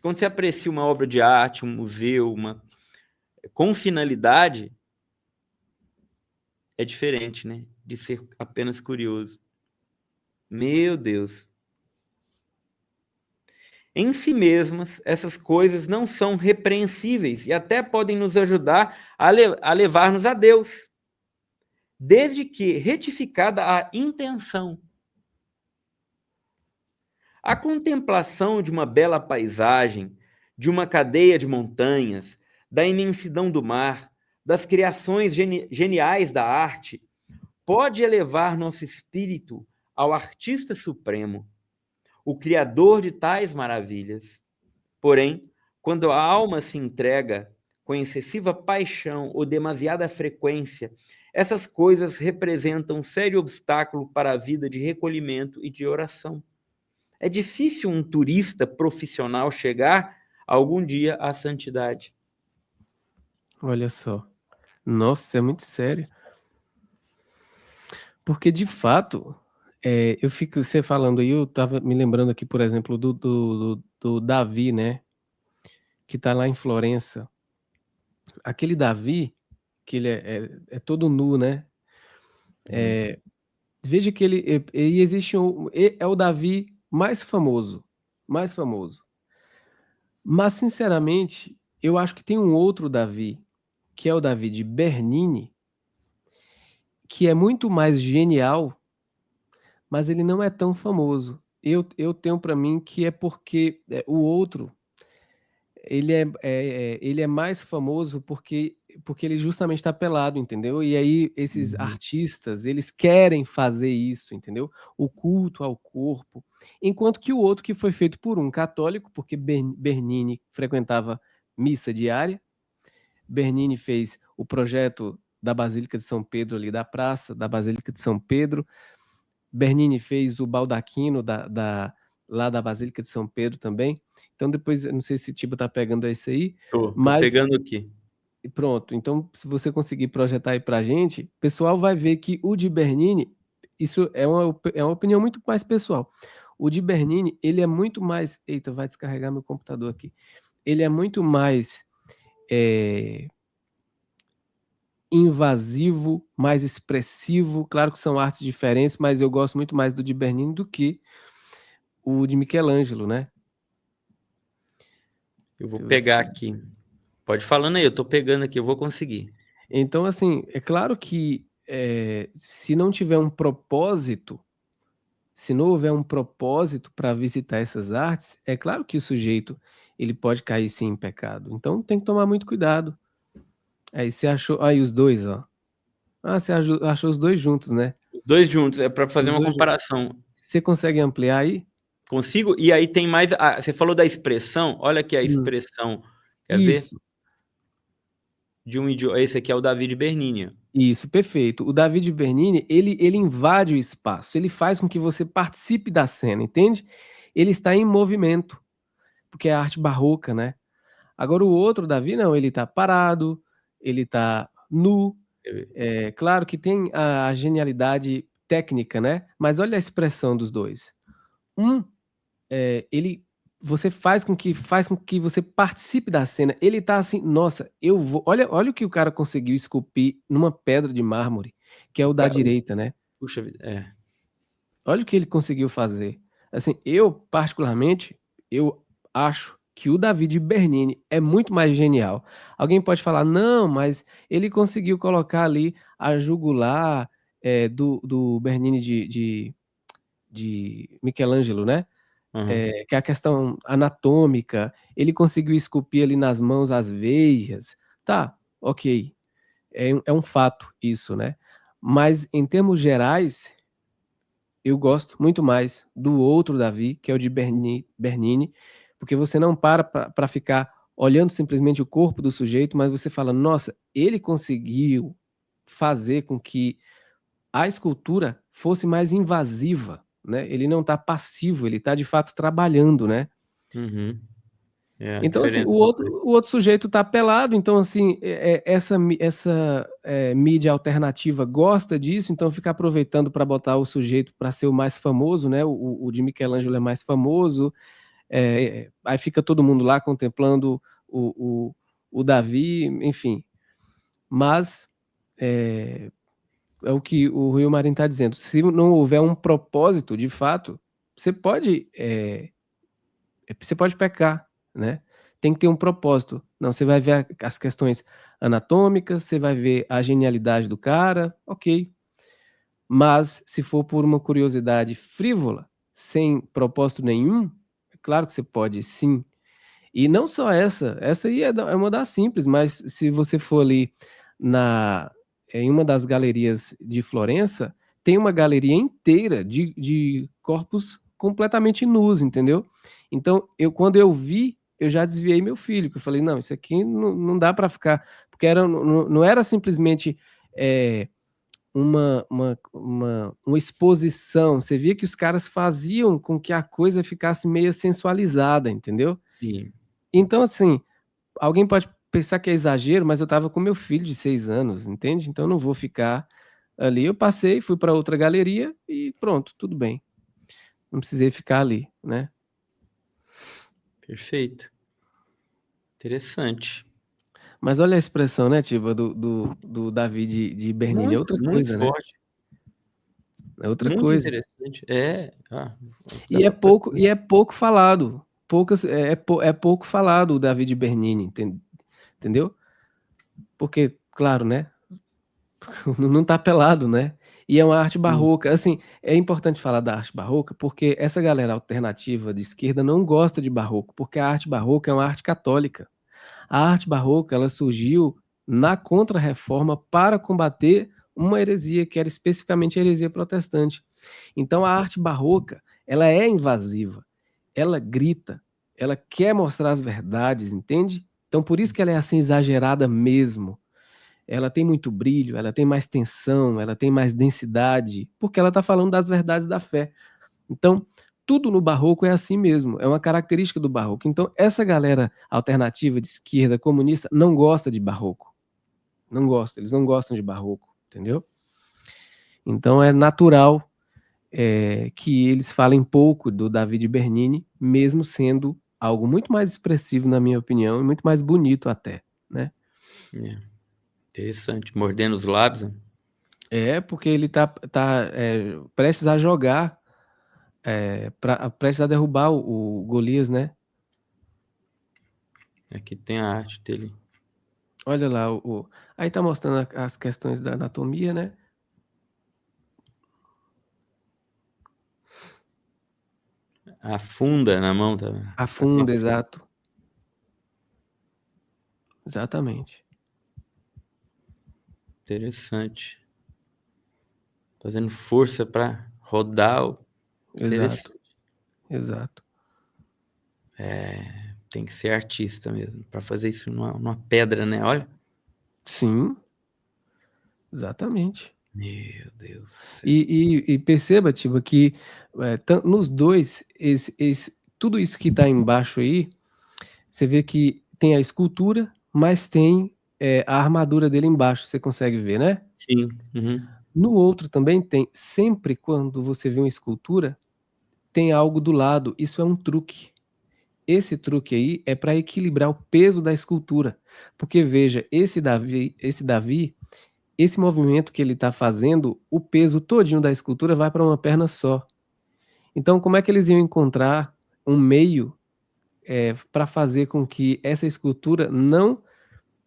quando você aprecia uma obra de arte, um museu, com finalidade, é diferente, né? De ser apenas curioso. Meu Deus. Em si mesmas, essas coisas não são repreensíveis e até podem nos ajudar a levar-nos a Deus, desde que retificada a intenção. A contemplação de uma bela paisagem, de uma cadeia de montanhas, da imensidão do mar, das criações geniais da arte, pode elevar nosso espírito ao artista supremo, o criador de tais maravilhas. Porém, quando a alma se entrega com excessiva paixão ou demasiada frequência, essas coisas representam um sério obstáculo para a vida de recolhimento e de oração. É difícil um turista profissional chegar algum dia à santidade. Olha só. Nossa, é muito sério. Porque, de fato, eu fico, você falando aí, eu estava me lembrando aqui, por exemplo, do Davi, né? Que está lá em Florença. Aquele Davi, que ele é todo nu, né? Veja que ele existe é o Davi mais famoso. Mais famoso. Mas, sinceramente, eu acho que tem um outro Davi, que é o Davi de Bernini, que é muito mais genial, mas ele não é tão famoso. Eu tenho para mim que é porque o outro ele é mais famoso porque ele justamente está pelado, entendeu? E aí esses artistas, eles querem fazer isso, entendeu? O culto ao corpo. Enquanto que o outro que foi feito por um católico, porque Bernini frequentava missa diária, Bernini fez o projeto da Basílica de São Pedro ali da praça, da Basílica de São Pedro. Bernini fez o baldaquino lá da Basílica de São Pedro também. Então depois, eu não sei se o Tibo tá pegando esse aí, Tô mas pegando aqui. pronto. Então, se você conseguir projetar aí pra gente, o pessoal vai ver que o de Bernini, isso é uma opinião muito mais pessoal. O de Bernini, ele é muito mais... Eita, vai descarregar meu computador aqui. Ele é muito mais invasivo, mais expressivo. Claro que são artes diferentes, mas eu gosto muito mais do de Bernini do que o de Michelangelo, né? Eu vou pegar aqui. Pode falando aí, eu tô pegando aqui, eu vou conseguir. Então, assim, é claro que se não tiver um propósito, se não houver um propósito para visitar essas artes, é claro que o sujeito ele pode cair sim em pecado. Então tem que tomar muito cuidado. Aí você achou, aí os dois, ó. Ah, você achou os dois juntos, né? Os dois juntos, é para fazer Os uma dois juntos. comparação. Você consegue ampliar aí? Consigo? E aí tem mais. Você falou da expressão, olha aqui a expressão. Quer ver? Isso. De um idioma. Esse aqui é o David Bernini. Isso, perfeito. O David Bernini, ele invade o espaço, ele faz com que você participe da cena, entende? Ele está em movimento, porque é arte barroca, né? Agora o outro, Davi, não, ele está parado, ele está nu. É claro que tem a genialidade técnica, né? Mas olha a expressão dos dois. Você faz com que você participe da cena. Ele tá assim, nossa, eu vou. Olha o que o cara conseguiu esculpir numa pedra de mármore, que é o da direita, né? Puxa vida, Olha o que ele conseguiu fazer. Assim, eu particularmente, eu acho que o David Bernini é muito mais genial. Alguém pode falar, não, mas ele conseguiu colocar ali a jugular do Bernini de Michelangelo, né? Que é a questão anatômica, ele conseguiu esculpir ali nas mãos as veias, tá, ok, é um fato isso, né? Mas em termos gerais, eu gosto muito mais do outro Davi, que é o de Bernini, porque você não para ficar olhando simplesmente o corpo do sujeito, mas você fala, nossa, ele conseguiu fazer com que a escultura fosse mais invasiva, né? Ele não está passivo, ele está de fato trabalhando, né? Então, assim, o outro sujeito está pelado, então, assim, essa mídia alternativa gosta disso, então fica aproveitando para botar o sujeito para ser o mais famoso, né? O de Michelangelo é mais famoso, Aí fica todo mundo lá contemplando o Davi, enfim. Mas é o que o Rio Marinho está dizendo. Se não houver um propósito, de fato, você pode pecar, né? Tem que ter um propósito. Não, você vai ver as questões anatômicas, você vai ver a genialidade do cara, ok. Mas se for por uma curiosidade frívola, sem propósito nenhum, é claro que você pode sim. E não só essa aí é uma das simples, mas se você for ali em uma das galerias de Florença, tem uma galeria inteira de corpos completamente nus, entendeu? Então, quando eu vi, eu já desviei meu filho, que eu falei: "Não, isso aqui não dá para ficar", porque não era simplesmente, uma exposição, você via que os caras faziam com que a coisa ficasse meio sensualizada, entendeu? Sim. Então, assim, alguém pode pensar que é exagero, mas eu estava com meu filho de 6 anos, entende? Então eu não vou ficar ali. Eu passei, fui para outra galeria e pronto, tudo bem. Não precisei ficar ali, né. Perfeito. Interessante. Mas olha a expressão, né, Tiba, do Davi de Bernini, é Muito, outra muito coisa, né, forte, é outra muito coisa. interessante. Dá E é pra pouco e é pouco falado, é pouco falado o Davi de Bernini, entendeu? Porque, claro, né, não tá pelado, né. E é uma arte sim. barroca, assim, é importante falar da arte barroca, porque essa galera alternativa de esquerda não gosta de barroco, porque a arte barroca é uma arte católica. A arte barroca, ela surgiu na Contra-Reforma para combater uma heresia, que era especificamente a heresia protestante. Então a arte barroca, ela é invasiva, ela grita, ela quer mostrar as verdades, entende? Então por isso que ela é assim exagerada mesmo. Ela tem muito brilho, ela tem mais tensão, ela tem mais densidade, porque ela está falando das verdades da fé. Então, tudo no barroco é assim mesmo, é uma característica do barroco. Então, essa galera alternativa de esquerda, comunista, não gosta de barroco. Não gosta, eles não gostam de barroco, entendeu? Então é natural que eles falem pouco do David Bernini, mesmo sendo algo muito mais expressivo, na minha opinião, e muito mais bonito até, né? É, interessante. Mordendo os lábios, né? É, porque ele tá prestes a jogar, prestes a derrubar o Golias, né. Aqui tem a arte dele. Olha lá aí tá mostrando as questões da anatomia, né. Afunda na mão, tá com a Afunda, exato. Exatamente. interessante. Fazendo força para rodar o Exato, interessante. exato. Tem que ser artista mesmo para fazer isso numa pedra, né, olha. Sim, exatamente. Meu Deus do céu. E perceba, tipo, que, nos 2, tudo isso que tá embaixo aí, você vê que tem a escultura, mas tem, a armadura dele embaixo, você consegue ver, né? Sim, uhum. No outro também tem. Sempre quando você vê uma escultura, tem algo do lado, isso é um truque. Esse truque aí é para equilibrar o peso da escultura, porque veja, esse Davi, esse movimento que ele está fazendo, o peso todinho da escultura vai para uma perna só. Então como é que eles iam encontrar um meio, para fazer com que essa escultura não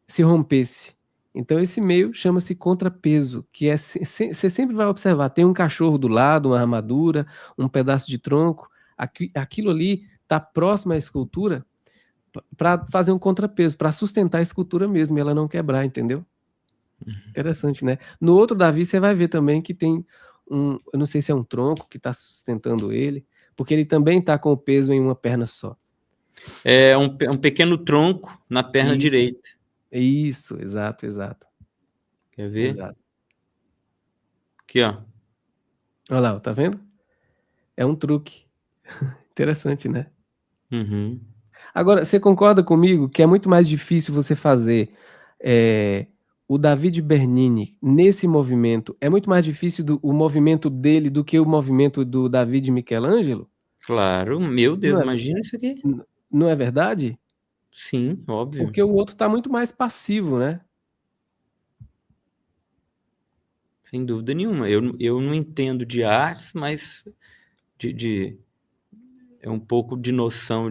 se rompesse? Então esse meio chama-se contrapeso, que é você sempre vai observar, tem um cachorro do lado, uma armadura, um pedaço de tronco, aquilo ali está próximo à escultura para fazer um contrapeso, para sustentar a escultura mesmo e ela não quebrar, entendeu? Interessante, né. No outro Davi você vai ver também que tem eu não sei se é um tronco que está sustentando ele, porque ele também está com o peso em uma perna só. É um pequeno tronco na perna Isso, direita. isso, exato, exato, Quer ver? exato. Aqui, ó. Olha lá, tá vendo? É um truque. Interessante, né. Uhum. Agora, você concorda comigo que é muito mais difícil você fazer, o David Bernini nesse movimento, é muito mais difícil o movimento dele do que o movimento do David Michelangelo? Claro, meu Deus, Não é imagina isso aqui. não é verdade? Sim, óbvio. Porque o outro está muito mais passivo, né. Sem dúvida nenhuma. Eu não entendo de artes, mas de é um pouco de noção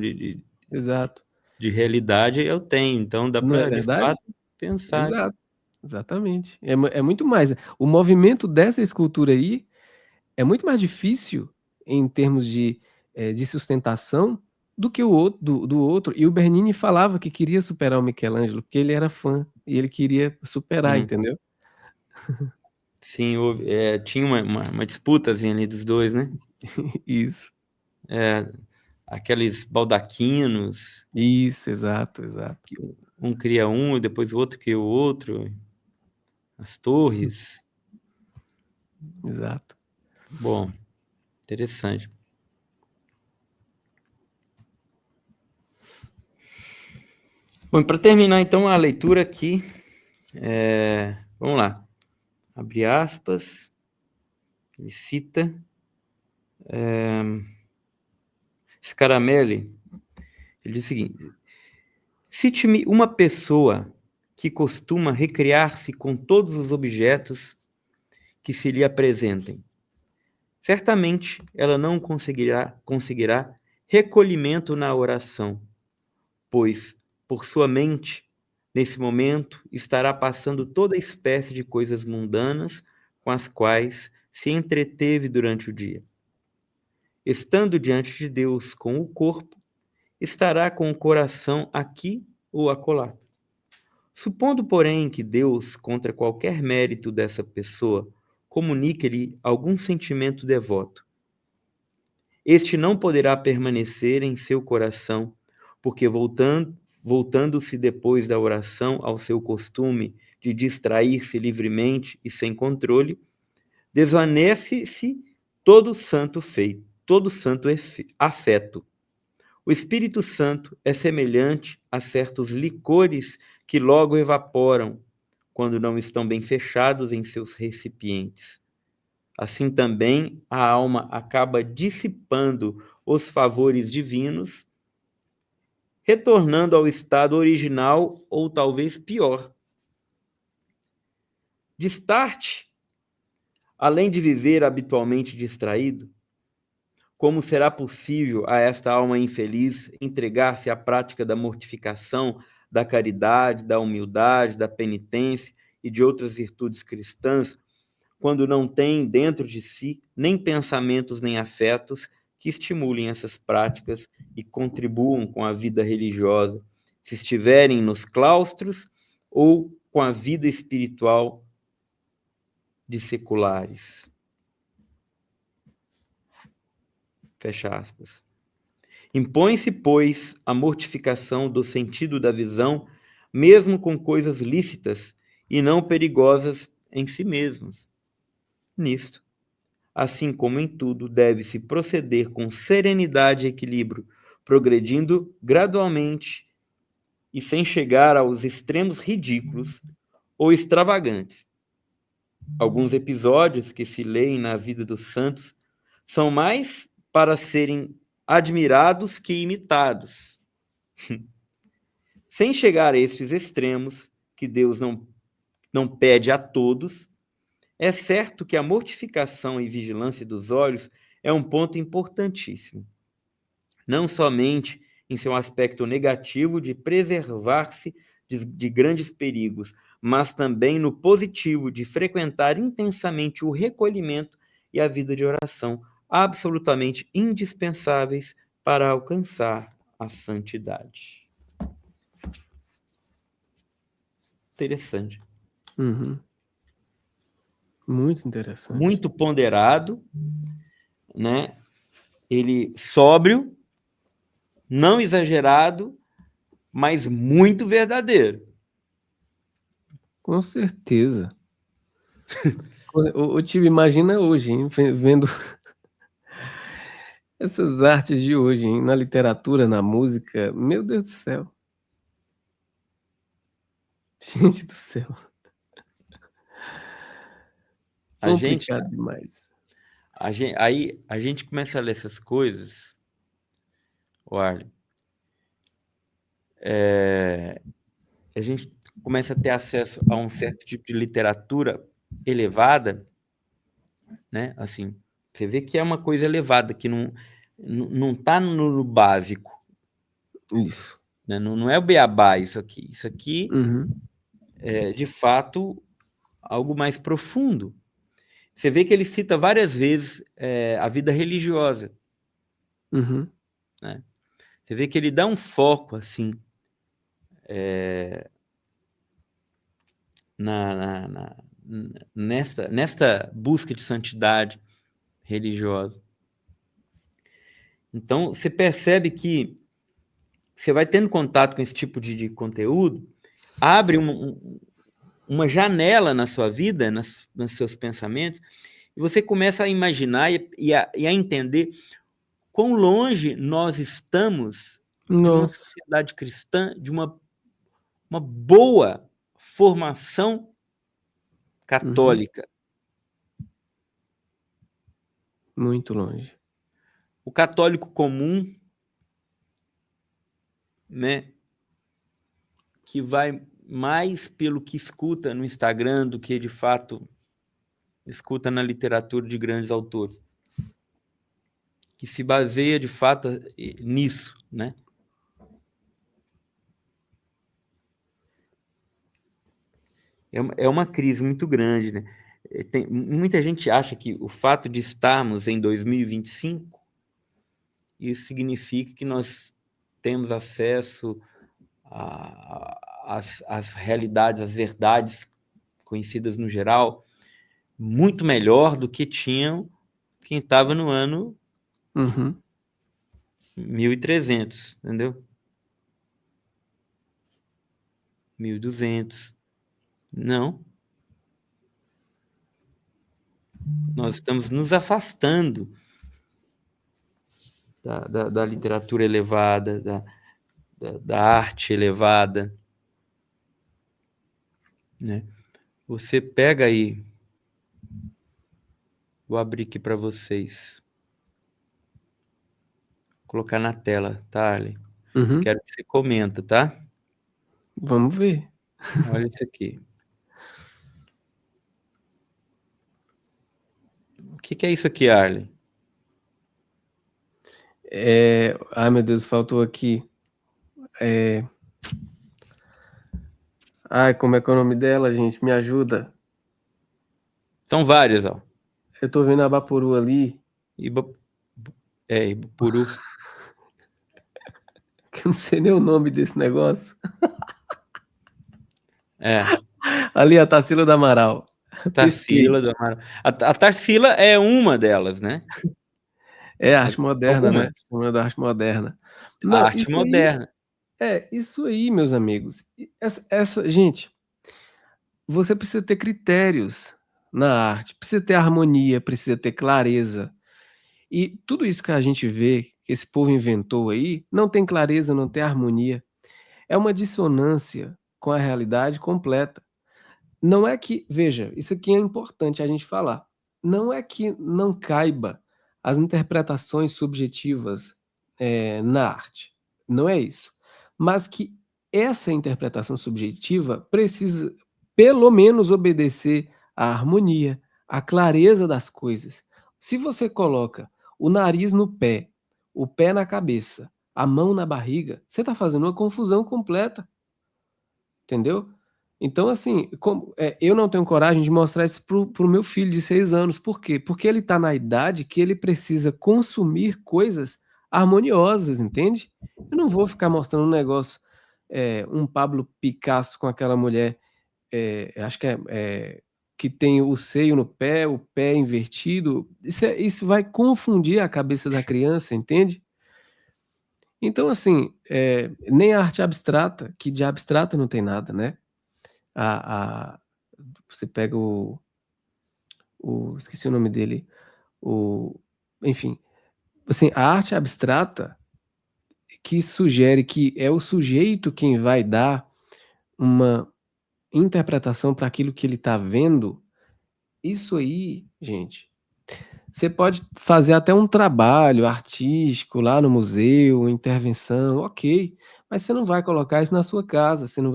Exato. de realidade eu tenho, então dá Não é para de verdade? fato, pensar. Exato, exatamente. É muito mais. O movimento dessa escultura aí é muito mais difícil em termos de sustentação do que o outro do outro. E o Bernini falava que queria superar o Michelangelo, porque ele era fã e ele queria superar, Hum. entendeu? Sim, houve tinha uma disputazinha ali dos 2, né. Isso. É, aqueles baldaquinos, Isso, exato, exato. que um cria um e depois o outro cria o outro, as torres. Exato. Bom, interessante. Bom, para terminar então a leitura aqui, vamos lá, abre aspas, ele cita, Scaramelli, ele diz o seguinte: "Cite-me uma pessoa que costuma recriar-se com todos os objetos que se lhe apresentem. Certamente ela não conseguirá recolhimento na oração, pois, por sua mente, nesse momento, estará passando toda espécie de coisas mundanas com as quais se entreteve durante o dia. Estando diante de Deus com o corpo, estará com o coração aqui ou acolá. Supondo, porém, que Deus, contra qualquer mérito dessa pessoa, comunique-lhe algum sentimento devoto, este não poderá permanecer em seu coração, porque voltando-se depois da oração ao seu costume de distrair-se livremente e sem controle, desvanece-se todo santo afeto. O Espírito Santo é semelhante a certos licores que logo evaporam quando não estão bem fechados em seus recipientes. Assim também a alma acaba dissipando os favores divinos, retornando ao estado original ou talvez pior. Destarte, além de viver habitualmente distraído, como será possível a esta alma infeliz entregar-se à prática da mortificação, da caridade, da humildade, da penitência e de outras virtudes cristãs, quando não tem dentro de si nem pensamentos nem afetos que estimulem essas práticas e contribuam com a vida religiosa, se estiverem nos claustros ou com a vida espiritual de seculares. Fecha aspas. Impõe-se, pois, a mortificação do sentido da visão, mesmo com coisas lícitas e não perigosas em si mesmas. Nisto, assim como em tudo, deve-se proceder com serenidade e equilíbrio, progredindo gradualmente e sem chegar aos extremos ridículos ou extravagantes. Alguns episódios que se leem na vida dos santos são mais para serem admirados que imitados. Sem chegar a estes extremos, que Deus não pede a todos, é certo que a mortificação e vigilância dos olhos é um ponto importantíssimo, não somente em seu aspecto negativo de preservar-se de grandes perigos, mas também no positivo de frequentar intensamente o recolhimento e a vida de oração, absolutamente indispensáveis para alcançar a santidade. Interessante. Uhum. Muito interessante. Muito ponderado, né? Ele sóbrio, não exagerado, mas muito verdadeiro. Com certeza. Ô Tio, imagina hoje, hein, vendo essas artes de hoje, hein, na literatura, na música, meu Deus do céu. Gente do céu, A gente, complicado demais. aí a gente começa a ler essas coisas Arlen, a gente começa a ter acesso a um certo tipo de literatura elevada, né? Assim, você vê que é uma coisa elevada, que não está no básico, Isso. né? Não é o beabá isso aqui. Isso aqui Uhum. é, de fato, algo mais profundo. Você vê que ele cita várias vezes a vida religiosa, Uhum. né? Você vê que ele dá um foco, assim, nesta busca de santidade religiosa. Então, você percebe que você vai tendo contato com esse tipo de conteúdo, abre uma janela na sua vida, nos seus pensamentos, e você começa a imaginar e a entender quão longe nós estamos de uma Nossa. sociedade cristã, de uma boa formação Uhum. católica. Muito longe. O católico comum, né, que vai mais pelo que escuta no Instagram do que de fato escuta na literatura de grandes autores, que se baseia de fato nisso, né? É uma crise muito grande, né? Muita gente acha que o fato de estarmos em 2025, isso significa que nós temos acesso às realidades, às verdades conhecidas no geral, muito melhor do que tinham quem estava no ano Uhum. 1300, entendeu? 1200. Não. Nós estamos nos afastando da literatura elevada, da arte elevada, né? Você pega aí, vou abrir aqui para vocês, colocar na tela, tá, Arlen? Uhum. Quero que você comenta, tá? Vamos ver. Olha isso aqui. O que é isso aqui, Arlen? Ai, meu Deus, faltou aqui. Ai, como é que é o nome dela, gente? Me ajuda. São várias, ó. Eu tô vendo a Bapuru ali. Ibupuru. Que eu não sei nem o nome desse negócio. É, Ali, a Tarsila do Amaral. Pesquei. Tarsila do Amaral. A Tarsila é uma delas, né? É Mas arte moderna, alguma. né? Semana da arte moderna. A Não, arte moderna. isso aí, meus amigos. Gente, você precisa ter critérios na arte, precisa ter harmonia, precisa ter clareza. E tudo isso que a gente vê, que esse povo inventou aí, não tem clareza, não tem harmonia. É uma dissonância com a realidade completa. Não é que, veja, isso aqui é importante a gente falar. Não é que não caiba as interpretações subjetivas na arte. Não é isso. Mas que essa interpretação subjetiva precisa, pelo menos, obedecer à harmonia, à clareza das coisas. Se você coloca o nariz no pé, o pé na cabeça, a mão na barriga, você está fazendo uma confusão completa. Entendeu? Então, assim, eu não tenho coragem de mostrar isso para o meu filho de 6 anos. Por quê? Porque ele está na idade que ele precisa consumir coisas harmoniosas, entende? Eu não vou ficar mostrando um negócio, um Pablo Picasso com aquela mulher, acho que que tem o seio no pé, o pé invertido. Isso vai confundir a cabeça da criança, entende? Então, assim, nem a arte abstrata, que de abstrata não tem nada, né? A Você pega esqueci o nome dele, o enfim, assim, a arte abstrata que sugere que é o sujeito quem vai dar uma interpretação para aquilo que ele está vendo, isso aí, gente, Você pode fazer até um trabalho artístico lá no museu, intervenção, ok, mas você não vai colocar isso na sua casa, você não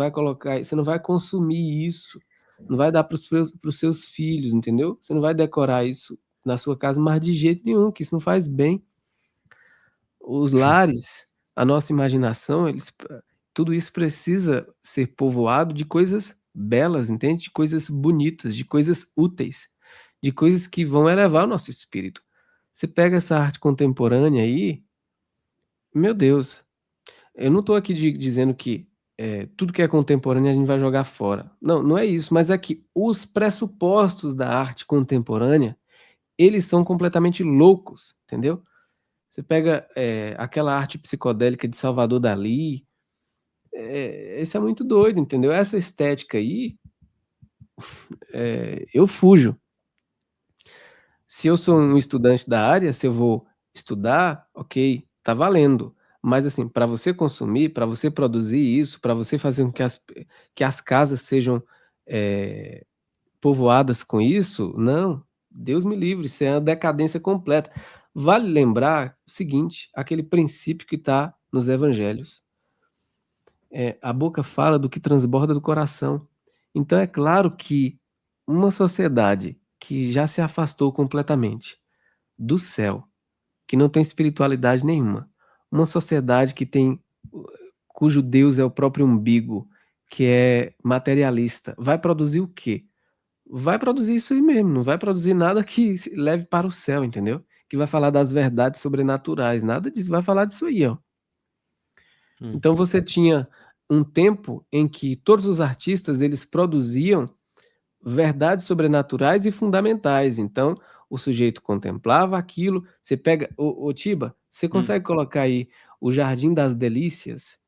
vai consumir isso, não vai dar para os seus filhos, entendeu? Você não vai decorar isso na sua casa, mas de jeito nenhum, que isso não faz bem. Os lares, a nossa imaginação, tudo isso precisa ser povoado de coisas belas, entende? De coisas bonitas, de coisas úteis, de coisas que vão elevar o nosso espírito. Você pega essa arte contemporânea aí, meu Deus, eu não estou aqui dizendo que tudo que é contemporâneo a gente vai jogar fora. Não, não é isso, mas é que os pressupostos da arte contemporânea, eles são completamente loucos, entendeu? Você pega aquela arte psicodélica de Salvador Dalí, esse é muito doido, entendeu? Essa estética aí, eu fujo. Se eu sou um estudante da área, se eu vou estudar, ok, tá valendo. Mas assim, para você consumir, para você produzir isso, para você fazer com que as casas sejam povoadas com isso, não, Deus me livre, isso é uma decadência completa. Vale lembrar o seguinte, aquele princípio que está nos evangelhos. A boca fala do que transborda do coração. Então é claro que uma sociedade que já se afastou completamente do céu, que não tem espiritualidade nenhuma, uma sociedade que tem cujo Deus é o próprio umbigo, que é materialista, vai produzir o quê? Vai produzir isso aí mesmo, não vai produzir nada que leve para o céu, entendeu? Que vai falar das verdades sobrenaturais, nada disso, vai falar disso aí, ó. Então você tinha um tempo em que todos os artistas eles produziam verdades sobrenaturais e fundamentais. Então o sujeito contemplava aquilo. Você pega, ô Tiba, você consegue colocar aí o Jardim das Delícias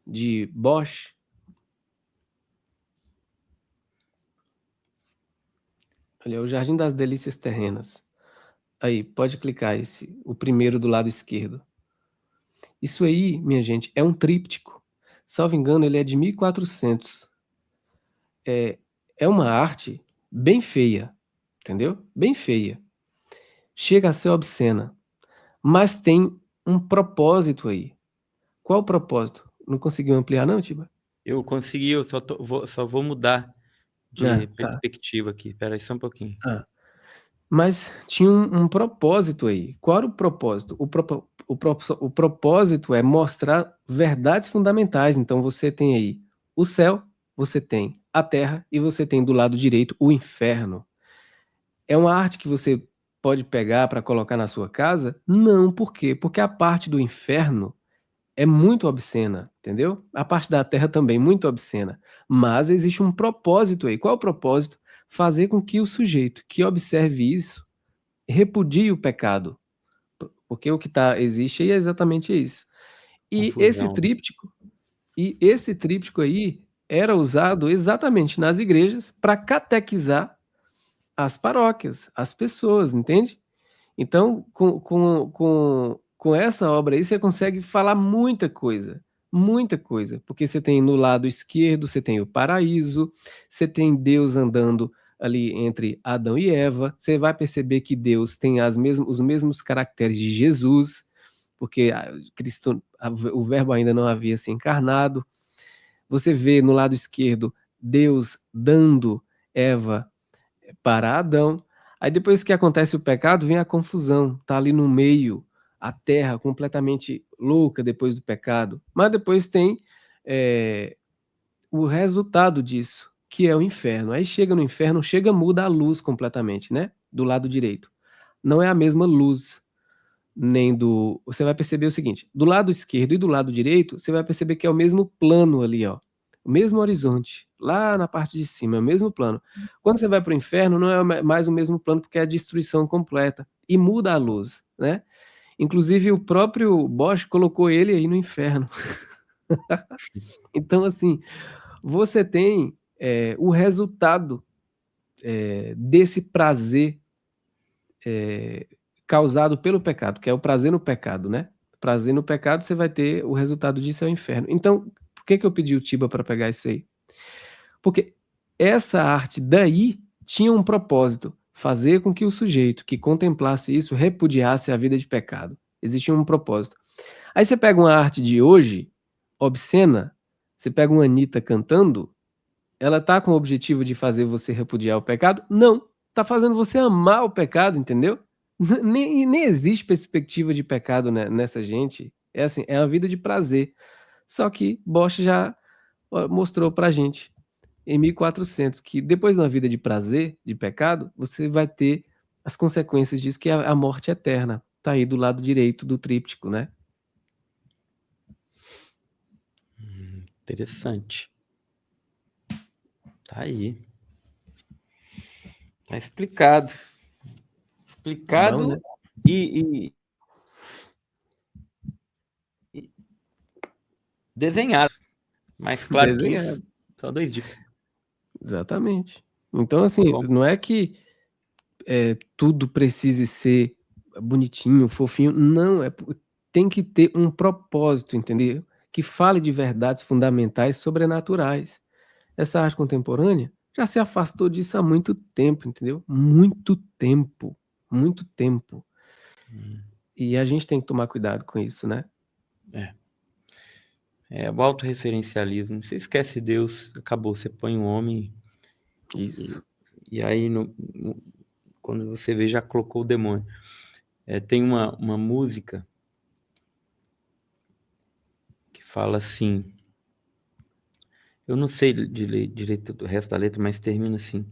de Bosch? Olha, o Jardim das Delícias Terrenas. Aí, pode clicar o primeiro do lado esquerdo. Isso aí, minha gente, é um tríptico. Salvo engano, ele é de 1400. É uma arte bem feia, entendeu? Bem feia. Chega a ser obscena, mas tem um propósito aí. Qual o propósito? Não conseguiu ampliar não, Tiba? Eu consegui, eu só vou mudar de Tá. perspectiva aqui. Espera aí só um pouquinho. Mas tinha um propósito aí. Qual era o propósito? O propósito é mostrar verdades fundamentais. Então você tem aí o céu, você tem a terra e você tem do lado direito o inferno. É uma arte que você pode pegar para colocar na sua casa? Não, por quê? Porque a parte do inferno é muito obscena, entendeu? A parte da terra também muito obscena. Mas existe um propósito aí. Qual é o propósito? Fazer com que o sujeito que observe isso repudie o pecado. Porque o que existe aí é exatamente isso. E Confusão. esse tríptico aí era usado exatamente nas igrejas para catequizar as paróquias, as pessoas, entende? Então, com essa obra aí, você consegue falar muita coisa, porque você tem no lado esquerdo, você tem o paraíso, você tem Deus andando ali entre Adão e Eva, você vai perceber que Deus tem os mesmos caracteres de Jesus, porque o verbo ainda não havia se encarnado. Você vê no lado esquerdo Deus dando Eva para Adão. Aí depois que acontece o pecado, vem a confusão, tá ali no meio, a terra completamente louca depois do pecado. Mas depois tem o resultado disso, que é o inferno. Aí chega no inferno, muda a luz completamente, né? Do lado direito. Não é a mesma luz, nem do. Você vai perceber o seguinte: do lado esquerdo e do lado direito, você vai perceber que é o mesmo plano ali, ó. O mesmo horizonte, lá na parte de cima, é o mesmo plano. Quando você vai para o inferno, não é mais o mesmo plano, porque é a destruição completa. E muda a luz, né? Inclusive, o próprio Bosch colocou ele aí no inferno. Então, assim, você tem o resultado desse prazer causado pelo pecado, que é o prazer no pecado, né? Prazer no pecado, você vai ter o resultado disso é o inferno. Então, por que eu pedi o Tiba para pegar isso aí? Porque essa arte daí tinha um propósito, fazer com que o sujeito que contemplasse isso repudiasse a vida de pecado. Existia um propósito. Aí você pega uma arte de hoje, obscena, você pega uma Anitta cantando, ela tá com o objetivo de fazer você repudiar o pecado? Não, tá fazendo você amar o pecado, entendeu? Nem existe perspectiva de pecado nessa gente, é assim, é uma vida de prazer. Só que Bosch já mostrou pra gente em 1400 que depois de uma vida de prazer, de pecado, você vai ter as consequências disso, que é a morte eterna. Tá aí do lado direito do tríptico, né? Interessante. Tá aí. Tá explicado. Explicado. Bom, né? e desenhado. Mais claro que isso, Desenhado. só 2 dias. Exatamente. Então, assim, Bom, não é que tudo precise ser bonitinho, fofinho. Não, tem que ter um propósito, entendeu? Que fale de verdades fundamentais sobrenaturais. Essa arte contemporânea já se afastou disso há muito tempo, entendeu? Muito tempo, muito tempo. E a gente tem que tomar cuidado com isso, né? o autorreferencialismo. Você esquece Deus, acabou. Você põe um homem Isso. e aí, quando você vê, já colocou o demônio. Tem uma música que fala assim. Eu não sei direito do resto da letra, mas termina assim.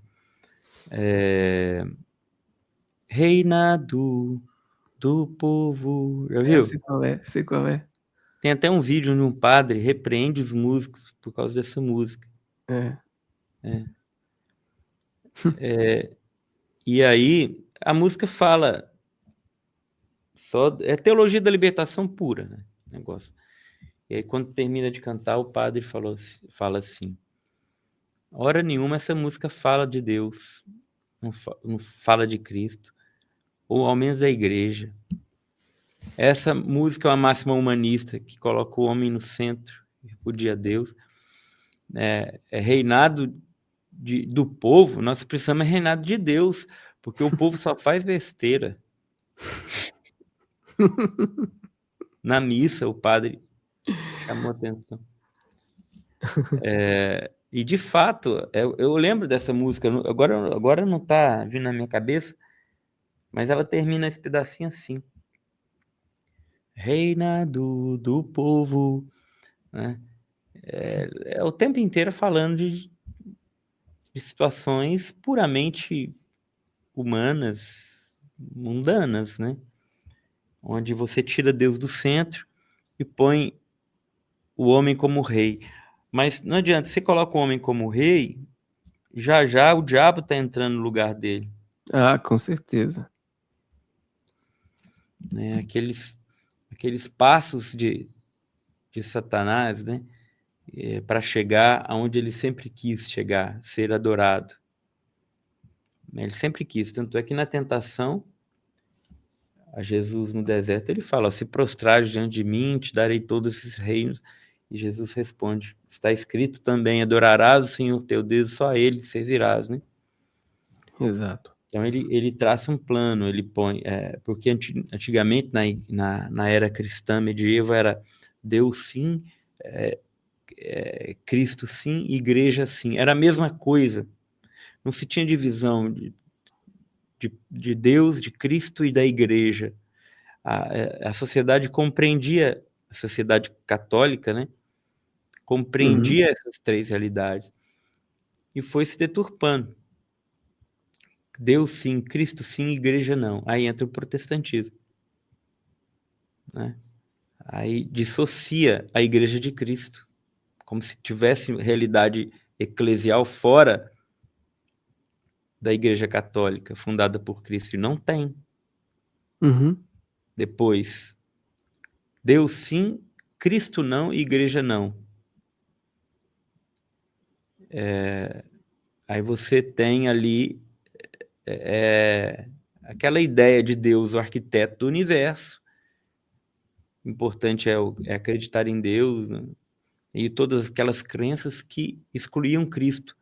Reinado do povo. Já É, viu? sei qual é, sei qual é. Tem até um vídeo onde um padre repreende os músicos por causa dessa música. É. E aí, a música fala é teologia da libertação pura, né? Negócio. E aí, quando termina de cantar, o padre fala assim: hora nenhuma essa música fala de Deus, não fala de Cristo, ou ao menos da igreja. Essa música é uma máxima humanista que coloca o homem no centro, repudia Deus. É reinado do povo, nós precisamos é reinado de Deus, porque o povo só faz besteira. Na missa, o padre chamou atenção. E, de fato, eu lembro dessa música, agora não está vindo na minha cabeça, mas ela termina esse pedacinho assim. Reinado do povo, né? É o tempo inteiro falando de situações puramente humanas, mundanas, né? Onde você tira Deus do centro e põe o homem como rei. Mas não adianta, você coloca o homem como rei, já já o diabo está entrando no lugar dele. Ah, com certeza. Né? Aqueles passos de Satanás, né? Para chegar aonde ele sempre quis chegar, ser adorado. Ele sempre quis, tanto é que na tentação a Jesus no deserto, ele fala: se prostrares diante de mim, te darei todos esses reinos. E Jesus responde: está escrito também, adorarás o Senhor teu Deus, só a ele servirás, né? Exato. Então ele traça um plano, ele põe, porque antigamente na era cristã medieval era Deus sim, Cristo sim, igreja sim, era a mesma coisa, não se tinha divisão de Deus, de Cristo e da igreja. A sociedade compreendia, a sociedade católica, né, Uhum. compreendia essas 3 realidades e foi se deturpando. Deus sim, Cristo sim, igreja não. Aí entra o protestantismo, né? Aí dissocia a igreja de Cristo, como se tivesse realidade eclesial fora da igreja católica, fundada por Cristo, e não tem. Uhum. Depois, Deus sim, Cristo não, igreja não. Aí você tem ali aquela ideia de Deus, o arquiteto do universo. O importante é acreditar em Deus, né? E todas aquelas crenças que excluíam Cristo.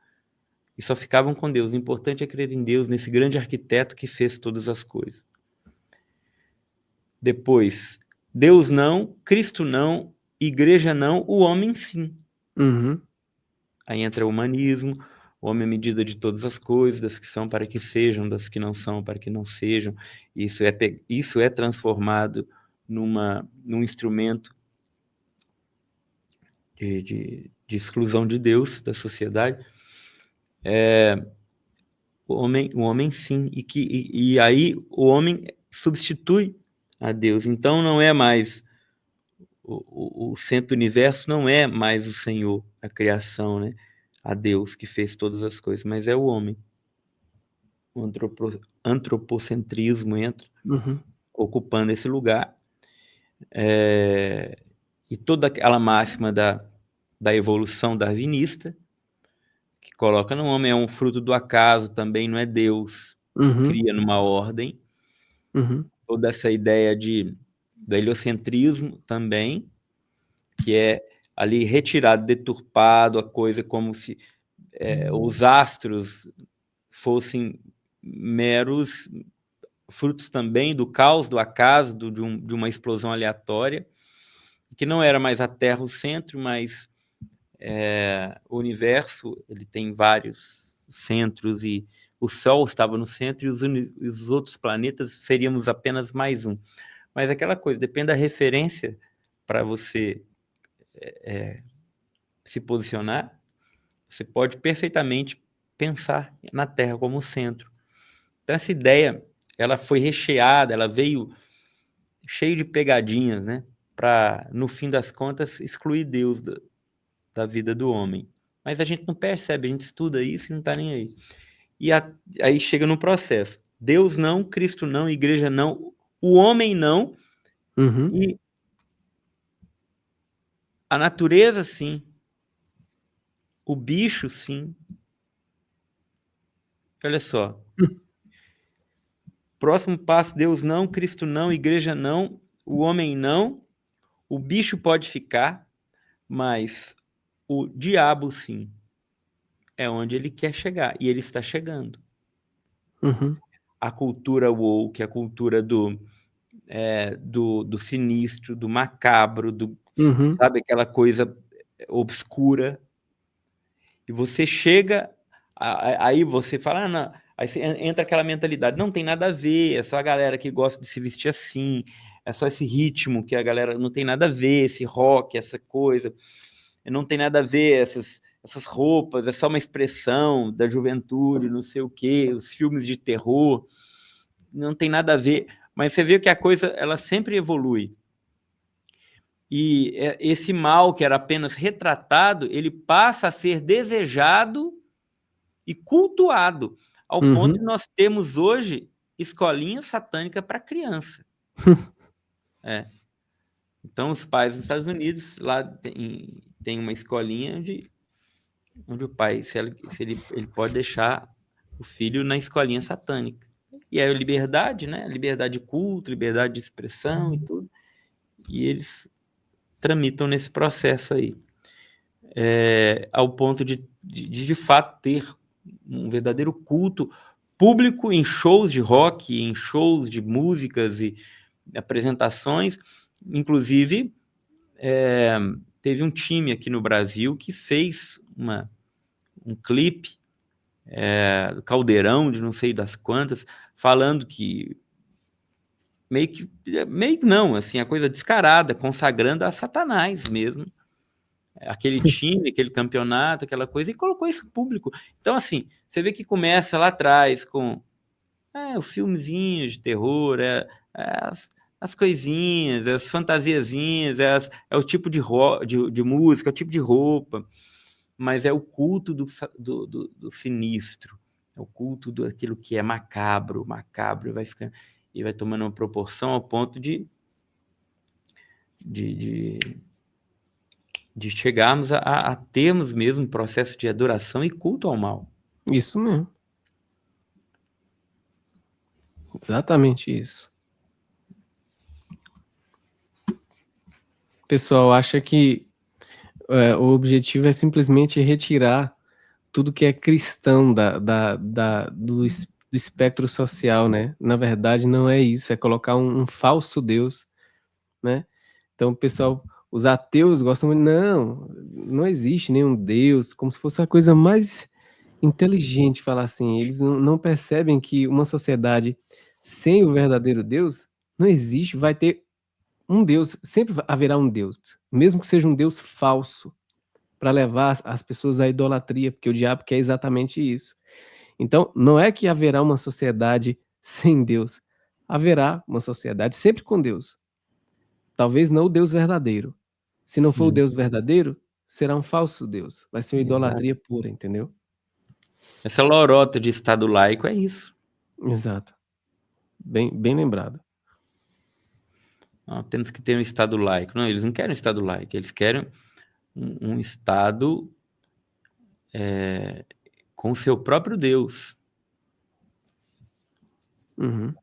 e só ficavam com Deus. O importante é crer em Deus, nesse grande arquiteto que fez todas as coisas. Depois, Deus não, Cristo não, igreja não, o homem sim. Uhum. Aí entra o humanismo, o homem é medida de todas as coisas, das que são para que sejam, das que não são para que não sejam. Isso é transformado num instrumento de exclusão de Deus da sociedade. O homem sim, e aí o homem substitui a Deus. Então não é mais o centro do universo, não é mais o Senhor, a criação, né? A Deus que fez todas as coisas, mas é o homem. O antropocentrismo entra, ocupando esse lugar. E toda aquela máxima da evolução darwinista, que coloca no homem é um fruto do acaso, também não é Deus que cria numa ordem. Toda essa ideia do heliocentrismo também, que é ali retirado, deturpado, a coisa como se os astros fossem meros frutos também do caos, do acaso, de uma explosão aleatória, que não era mais a Terra o centro, mas o universo, ele tem vários centros, e o Sol estava no centro, e os outros planetas seríamos apenas mais um. Mas aquela coisa, depende da referência para você se posicionar, você pode perfeitamente pensar na Terra como centro. Então essa ideia, ela foi recheada, ela veio cheio de pegadinhas, né? Para, no fim das contas, excluir Deus da vida do homem. Mas a gente não percebe, a gente estuda isso e não está nem aí. E aí chega no processo. Deus não, Cristo não, igreja não, o homem não, e a natureza sim, o bicho sim. Olha só. Próximo passo, Deus não, Cristo não, igreja não, o homem não, o bicho pode ficar, mas o diabo sim. É onde ele quer chegar, e ele está chegando. A cultura woke, a cultura do sinistro, do macabro, sabe, aquela coisa obscura. E você chega, aí você fala, não, aí entra aquela mentalidade, não tem nada a ver, é só a galera que gosta de se vestir assim, é só esse ritmo que a galera não tem nada a ver, esse rock, essa coisa, não tem nada a ver, essas roupas, é só uma expressão da juventude, não sei o quê, os filmes de terror, não tem nada a ver. Mas você vê que a coisa, ela sempre evolui. E esse mal que era apenas retratado, ele passa a ser desejado e cultuado, ao ponto de nós temos hoje escolinha satânica para criança. Então, os pais nos Estados Unidos, lá tem uma escolinha onde o pai, ele pode deixar o filho na escolinha satânica. E é a liberdade, né? Liberdade de culto, liberdade de expressão e tudo. E eles tramitam nesse processo aí. Ao ponto de fato ter um verdadeiro culto público em shows de rock, em shows de músicas e apresentações. Inclusive, teve um time aqui no Brasil que fez um clipe, Caldeirão, de não sei das quantas, falando que meio que não, assim, a coisa descarada, consagrando a Satanás mesmo, aquele time, aquele campeonato, aquela coisa, e colocou isso público. Então, assim, você vê que começa lá atrás com o filmezinho de terror, as coisinhas, as fantasiazinhas, é o tipo de música, é o tipo de roupa, mas é o culto do sinistro, é o culto daquilo que é macabro, e vai tomando uma proporção ao ponto de chegarmos a termos mesmo um processo de adoração e culto ao mal. Isso mesmo. Exatamente isso. O pessoal acha que o objetivo é simplesmente retirar tudo que é cristão do espectro social, né? Na verdade, não é isso, é colocar um falso Deus, né? Então, o pessoal, os ateus gostam muito, não existe nenhum Deus, como se fosse a coisa mais inteligente falar assim. Eles não percebem que uma sociedade sem o verdadeiro Deus não existe, vai ter um Deus, sempre haverá um Deus, mesmo que seja um Deus falso, para levar as pessoas à idolatria, porque o diabo quer exatamente isso. Então, não é que haverá uma sociedade sem Deus, haverá uma sociedade sempre com Deus. Talvez não o Deus verdadeiro. Se não for o Sim, Deus verdadeiro, será um falso Deus, vai ser uma exato. idolatria pura, entendeu? Essa lorota de Estado laico é isso. Exato. Bem lembrado. Não, temos que ter um Estado laico. Não, eles não querem um Estado laico, eles querem um Estado com o seu próprio Deus. Uhum.